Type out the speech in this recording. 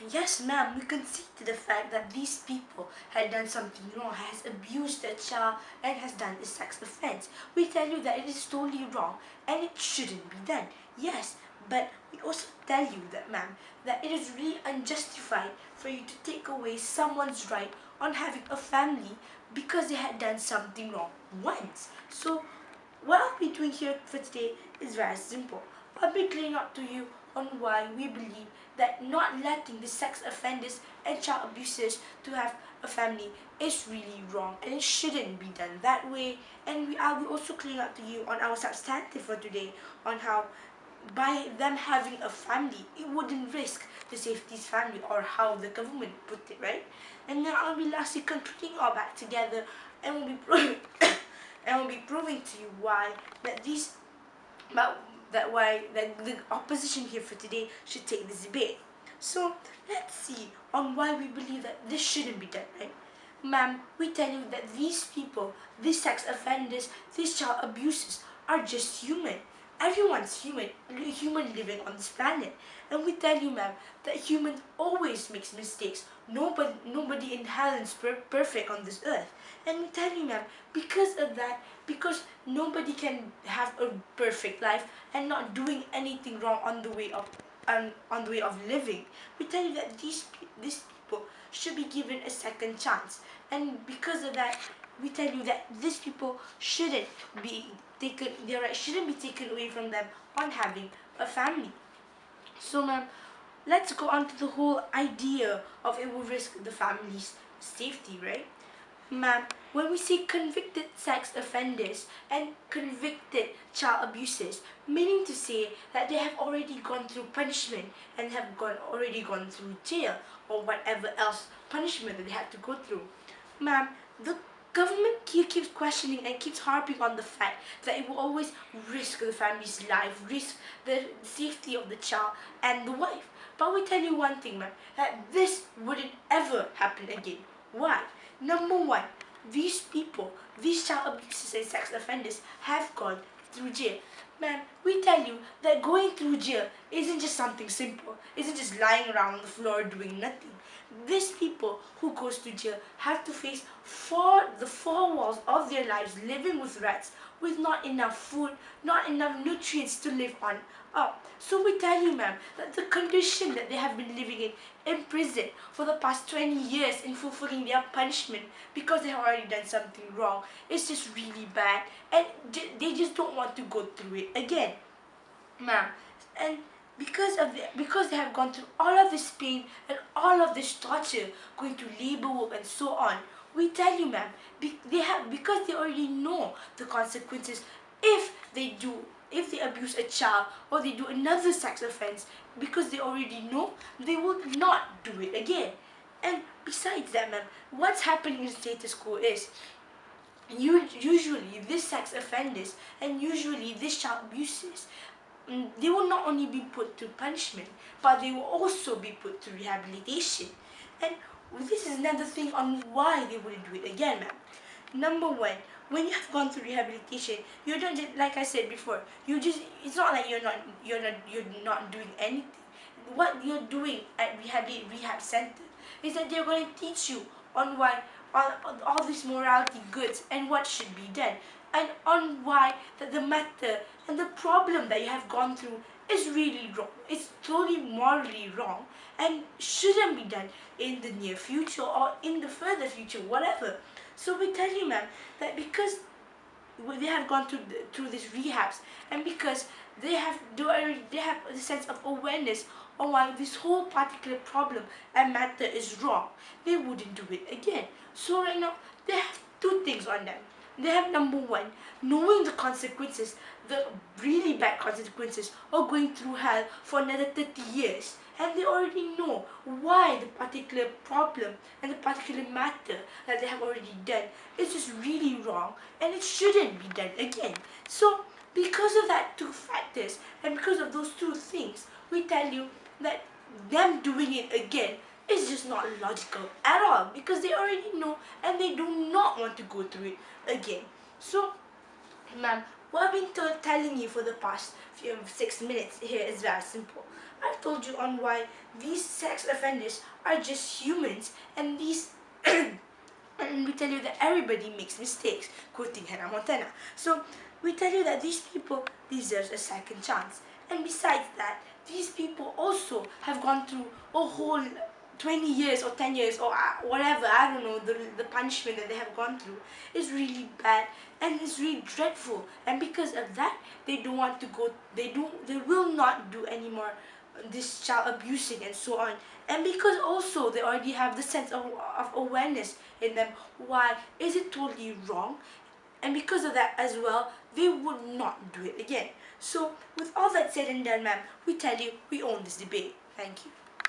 Yes, ma'am, we concede to the fact that these people had done something wrong, has abused a child, and has done a sex offense. We tell you that it is totally wrong and it shouldn't be done. Yes, but we also tell you that, ma'am, that it is really unjustified for you to take away someone's right on having a family because they had done something wrong once. So, what I'll be doing here for today is very simple. I'll be clearing up to you on why we believe that not letting the sex offenders and child abusers to have a family is really wrong and it shouldn't be done that way. And I'll be also clearing up to you on our substantive for today on how by them having a family, it wouldn't risk the safety's family or how the government put it, right? And then I'll be lastly concluding all back together and we'll be and we'll be proving to you why that these but that why that the opposition here for today should take this debate. So let's see on why we believe that this shouldn't be done, right? Ma'am, we tell you that these people, these sex offenders, these child abusers are just human. Everyone's human living on this planet. And we tell you, ma'am, that humans always makes mistakes. Nobody in hell is perfect on this earth. And we tell you, ma'am, because of that, because nobody can have a perfect life and not doing anything wrong on the way of on the way of living. We tell you that these people should be given a second chance. And because of that, we tell you that these people shouldn't be taken, their rights shouldn't be taken away from them on having a family. So, ma'am, let's go on to the whole idea of it will risk the family's safety, right? Ma'am, when we say convicted sex offenders and convicted child abusers, meaning to say that they have already gone through punishment and have already gone through jail or whatever else punishment that they had to go through. Ma'am, the government keeps questioning and keeps harping on the fact that it will always risk the family's life, risk the safety of the child and the wife. But we tell you one thing, ma'am, that this wouldn't ever happen again. Why? Number one, these people, these child abusers and sex offenders have gone through jail. Ma'am, we tell you that going through jail isn't just something simple, isn't just lying around on the floor doing nothing. These people who goes to jail have to face the four walls of their lives living with rats, with not enough food, not enough nutrients to live on. So we tell you, ma'am, that the condition that they have been living in prison for the past 20 years in fulfilling their punishment because they have already done something wrong is just really bad and they just don't want to go through it again, ma'am. And because they have gone through all of this pain and all of this torture, going to labor work and so on, we tell you, ma'am, because they already know the consequences if they abuse a child or they do another sex offense, because they already know they will not do it again. And besides that, ma'am, what's happening in status quo is usually these sex offenders and usually these child abusers, they will not only be put to punishment, but they will also be put to rehabilitation. And this is another thing on why they wouldn't do it again, ma'am. Number one, when you have gone through rehabilitation, you don't just, like I said before, it's not like you're not doing anything. What you're doing at rehab center is that they're going to teach you on why on all these morality goods and what should be done, and on why that the matter and the problem that you have gone through is really wrong. It's totally morally wrong and shouldn't be done in the near future or in the further future, whatever. So we tell you, ma'am, that because they have gone through these rehabs and because they have a sense of awareness on why this whole particular problem and matter is wrong, they wouldn't do it again. So right now they have two things on them. They have number one, knowing the consequences, the really bad consequences of going through hell for another 30 years. And they already know why the particular problem and the particular matter that they have already done is just really wrong and it shouldn't be done again. So because of that two factors and because of those two things, we tell you that them doing it again is just not logical at all because they already know and they do not want to go through it again. So, ma'am, What I've been telling you for the past 6 minutes here is very simple. I've told you on why these sex offenders are just humans, and these and we tell you that everybody makes mistakes, quoting Hannah Montana. So we tell you that these people deserve a second chance. And besides that, these people also have gone through a whole 20 years or 10 years or whatever, I don't know, the punishment that they have gone through is really bad and it's really dreadful. And because of that, they don't want to go, they will not do anymore this child abusing and so on. And because also they already have the sense of awareness in them, why is it totally wrong? And because of that as well, they would not do it again. So with all that said and done, ma'am, we tell you we own this debate. Thank you.